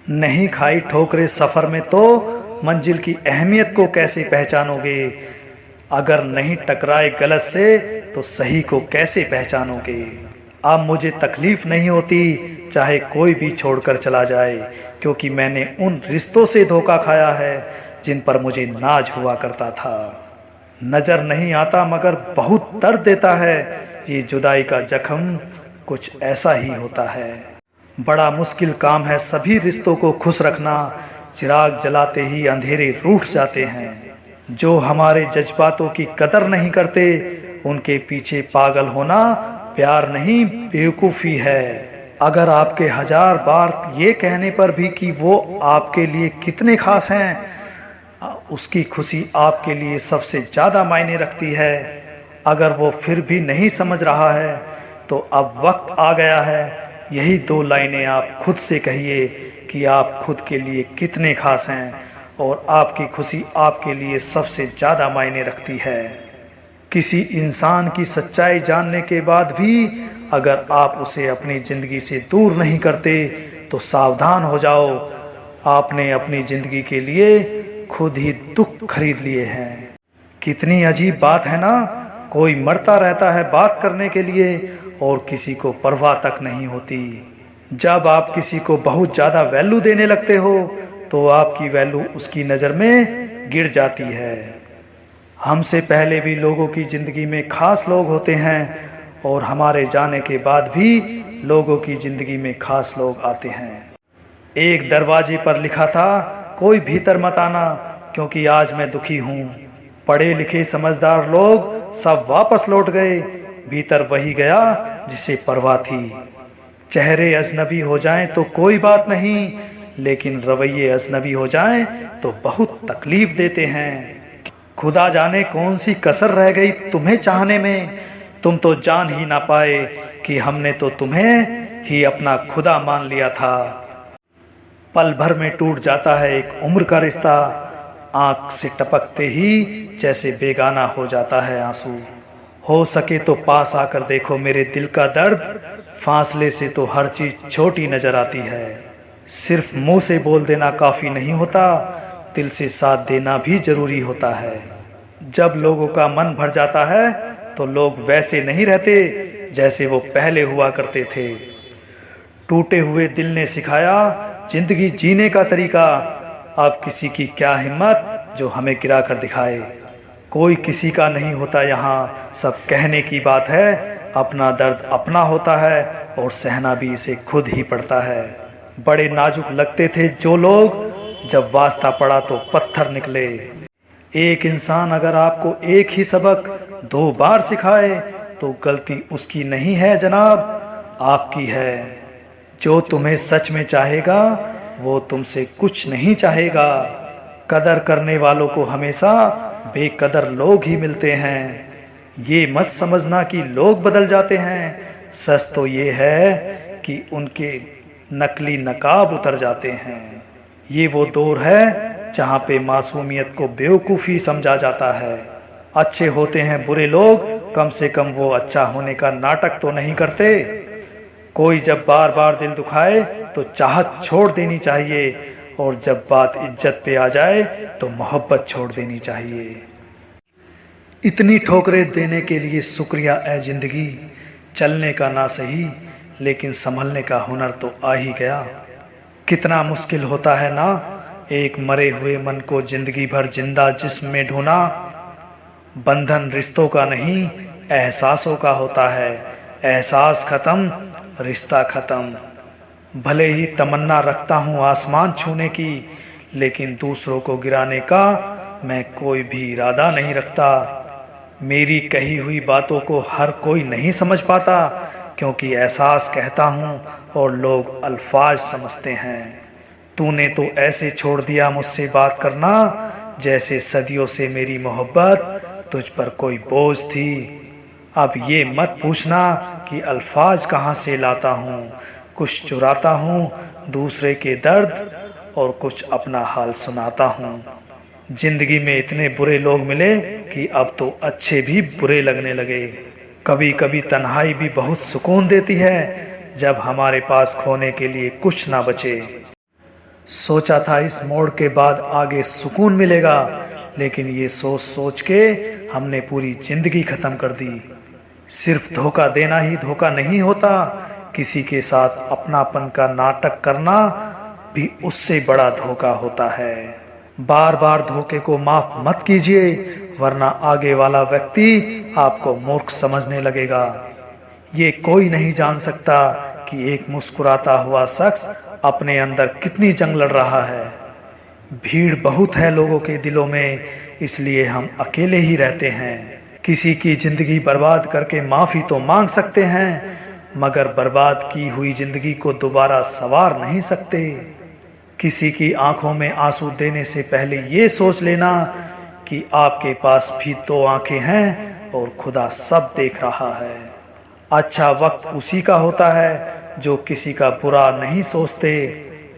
नहीं खाई ठोकरे सफ़र में तो मंजिल की अहमियत को कैसे पहचानोगे। अगर नहीं टकराए गलत से तो सही को कैसे पहचानोगे। अब मुझे तकलीफ नहीं होती चाहे कोई भी छोड़कर चला जाए, क्योंकि मैंने उन रिश्तों से धोखा खाया है जिन पर मुझे नाज हुआ करता था। नज़र नहीं आता मगर बहुत दर्द देता है, ये जुदाई का जख्म कुछ ऐसा ही होता है। बड़ा मुश्किल काम है सभी रिश्तों को खुश रखना, चिराग जलाते ही अंधेरे रूठ जाते हैं। जो हमारे जज्बातों की कदर नहीं करते उनके पीछे पागल होना प्यार नहीं बेवकूफ़ी है। अगर आपके 1000 बार ये कहने पर भी कि वो आपके लिए कितने खास हैं, उसकी खुशी आपके लिए सबसे ज़्यादा मायने रखती है। अगर वो फिर भी नहीं समझ रहा है तो अब वक्त आ गया है, यही 2 लाइनें आप खुद से कहिए कि आप खुद के लिए कितने खास हैं और आपकी खुशी आपके लिए सबसे ज़्यादा मायने रखती है। किसी इंसान की सच्चाई जानने के बाद भी अगर आप उसे अपनी ज़िंदगी से दूर नहीं करते तो सावधान हो जाओ, आपने अपनी ज़िंदगी के लिए खुद ही दुख खरीद लिए हैं। कितनी अजीब बात है ना, कोई मरता रहता है बात करने के लिए और किसी को परवाह तक नहीं होती। जब आप किसी को बहुत ज़्यादा वैल्यू देने लगते हो तो आपकी वैल्यू उसकी नज़र में गिर जाती है। हमसे पहले भी लोगों की ज़िंदगी में खास लोग होते हैं और हमारे जाने के बाद भी लोगों की ज़िंदगी में खास लोग आते हैं। एक दरवाजे पर लिखा था, कोई भीतर मत आना क्योंकि आज मैं दुखी हूँ। पढ़े लिखे समझदार लोग सब वापस लौट गए, भीतर वही गया जिसे परवाह थी। चेहरे अजनबी हो जाएं तो कोई बात नहीं, लेकिन रवैये अजनबी हो जाएं तो बहुत तकलीफ देते हैं। खुदा जाने कौन सी कसर रह गई तुम्हें चाहने में, तुम तो जान ही ना पाए कि हमने तो तुम्हें ही अपना खुदा मान लिया था। पल भर में टूट जाता है एक उम्र का रिश्ता, आंख से टपकते ही जैसे बेगाना हो जाता है आंसू। हो सके तो पास आकर देखो मेरे दिल का दर्द, फासले से तो हर चीज छोटी नजर आती है। सिर्फ मुंह से बोल देना काफ़ी नहीं होता, दिल से साथ देना भी जरूरी होता है। जब लोगों का मन भर जाता है तो लोग वैसे नहीं रहते जैसे वो पहले हुआ करते थे। टूटे हुए दिल ने सिखाया जिंदगी जीने का तरीका, अब किसी की क्या हिम्मत जो हमें गिरा कर दिखाए। कोई किसी का नहीं होता यहाँ, सब कहने की बात है, अपना दर्द अपना होता है और सहना भी इसे खुद ही पड़ता है। बड़े नाजुक लगते थे जो लोग, जब वास्ता पड़ा तो पत्थर निकले। एक इंसान अगर आपको एक ही सबक 2 बार सिखाए तो गलती उसकी नहीं है जनाब, आपकी है। जो तुम्हें सच में चाहेगा वो तुमसे कुछ नहीं चाहेगा। कदर करने वालों को हमेशा बेकदर लोग ही मिलते हैं। ये मत समझना कि लोग बदल जाते हैं, सच तो ये है कि उनके नकली नकाब उतर जाते हैं। ये वो दौर है जहाँ पे मासूमियत को बेवकूफ़ी समझा जाता है। अच्छे होते हैं बुरे लोग, कम से कम वो अच्छा होने का नाटक तो नहीं करते। कोई जब बार बार दिल दुखाए तो चाहत छोड़ देनी चाहिए, और जब बात इज्जत पे आ जाए तो मोहब्बत छोड़ देनी चाहिए। इतनी ठोकरें देने के लिए शुक्रिया ए जिंदगी, चलने का ना सही लेकिन संभलने का हुनर तो आ ही गया। कितना मुश्किल होता है ना एक मरे हुए मन को जिंदगी भर जिंदा जिस्म में ढूंढना। बंधन रिश्तों का नहीं एहसासों का होता है, एहसास खत्म रिश्ता खत्म। भले ही तमन्ना रखता हूँ आसमान छूने की, लेकिन दूसरों को गिराने का मैं कोई भी इरादा नहीं रखता। मेरी कही हुई बातों को हर कोई नहीं समझ पाता, क्योंकि एहसास कहता हूँ और लोग अल्फाज समझते हैं। तूने तो ऐसे छोड़ दिया मुझसे बात करना, जैसे सदियों से मेरी मोहब्बत तुझ पर कोई बोझ थी। अब ये मत पूछना कि अल्फाज कहाँ से लाता हूँ, कुछ चुराता हूँ दूसरे के दर्द और कुछ अपना हाल सुनाता हूँ। जिंदगी में इतने बुरे लोग मिले कि अब तो अच्छे भी बुरे लगने लगे। कभी कभी तन्हाई भी बहुत सुकून देती है, जब हमारे पास खोने के लिए कुछ ना बचे। सोचा था इस मोड़ के बाद आगे सुकून मिलेगा, लेकिन ये सोच सोच के हमने पूरी जिंदगी खत्म कर दी। सिर्फ धोखा देना ही धोखा नहीं होता, किसी के साथ अपनापन का नाटक करना भी उससे बड़ा धोखा होता है। बार बार धोखे को माफ मत कीजिए, वरना आगे वाला व्यक्ति आपको मूर्ख समझने लगेगा। ये कोई नहीं जान सकता कि एक मुस्कुराता हुआ शख्स अपने अंदर कितनी जंग लड़ रहा है। भीड़ बहुत है लोगों के दिलों में, इसलिए हम अकेले ही रहते हैं। किसी की जिंदगी बर्बाद करके माफी तो मांग सकते हैं, मगर बर्बाद की हुई जिंदगी को दोबारा संवार नहीं सकते। किसी की आंखों में आंसू देने से पहले ये सोच लेना कि आपके पास भी दो आंखें हैं और खुदा सब देख रहा है। अच्छा वक्त उसी का होता है जो किसी का बुरा नहीं सोचते।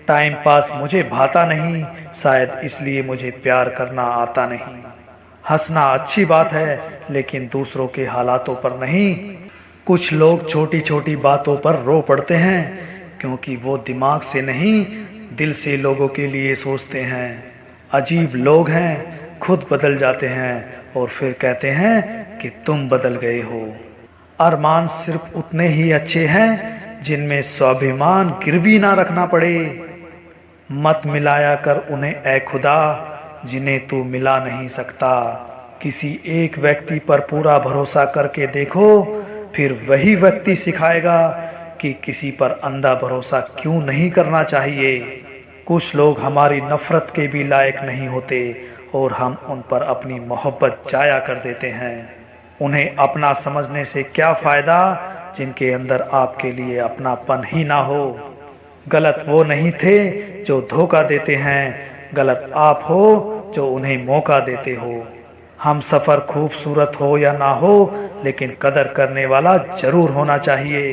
टाइम पास मुझे भाता नहीं, शायद इसलिए मुझे प्यार करना आता नहीं। हंसना अच्छी बात है, लेकिन दूसरों के हालातों पर नहीं। कुछ लोग छोटी छोटी बातों पर रो पड़ते हैं, क्योंकि वो दिमाग से नहीं दिल से लोगों के लिए सोचते हैं। अजीब लोग हैं, खुद बदल जाते हैं और फिर कहते हैं कि तुम बदल गए हो। अरमान सिर्फ उतने ही अच्छे हैं जिनमें स्वाभिमान गिरवी ना रखना पड़े। मत मिलाया कर उन्हें ऐ खुदा जिन्हें तू मिला नहीं सकता। किसी एक व्यक्ति पर पूरा भरोसा करके देखो, फिर वही व्यक्ति सिखाएगा कि किसी पर अंधा भरोसा क्यों नहीं करना चाहिए। कुछ लोग हमारी नफरत के भी लायक नहीं होते और हम उन पर अपनी मोहब्बत जाया कर देते हैं। उन्हें अपना समझने से क्या फ़ायदा जिनके अंदर आपके लिए अपनापन ही ना हो। गलत वो नहीं थे जो धोखा देते हैं, गलत आप हो जो उन्हें मौका देते हो। हम सफ़र खूबसूरत हो या ना हो, लेकिन कदर करने वाला ज़रूर होना चाहिए।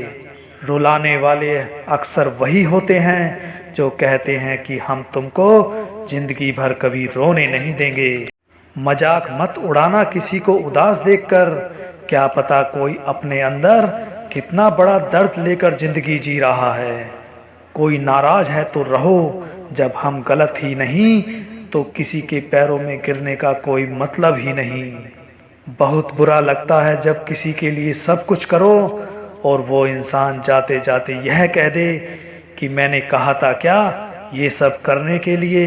रुलाने वाले अक्सर वही होते हैं जो कहते हैं कि हम तुमको जिंदगी भर कभी रोने नहीं देंगे। मजाक मत उड़ाना किसी को उदास देखकर, क्या पता कोई अपने अंदर कितना बड़ा दर्द लेकर जिंदगी जी रहा है। कोई नाराज है तो रहो, जब हम गलत ही नहीं तो किसी के पैरों में गिरने का कोई मतलब ही नहीं। बहुत बुरा लगता है जब किसी के लिए सब कुछ करो और वो इंसान जाते जाते यह कह दे कि मैंने कहा था क्या ये सब करने के लिए।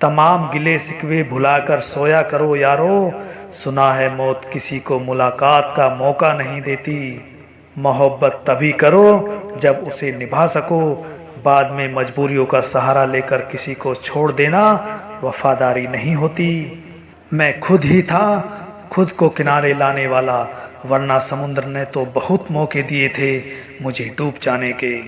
तमाम गिले शिकवे भुलाकर सोया करो यारो, सुना है मौत किसी को मुलाकात का मौका नहीं देती। मोहब्बत तभी करो जब उसे निभा सको, बाद में मजबूरियों का सहारा लेकर किसी को छोड़ देना वफादारी नहीं होती। मैं खुद ही था खुद को किनारे लाने वाला, वरना समुद्र ने तो बहुत मौके दिए थे मुझे डूब जाने के।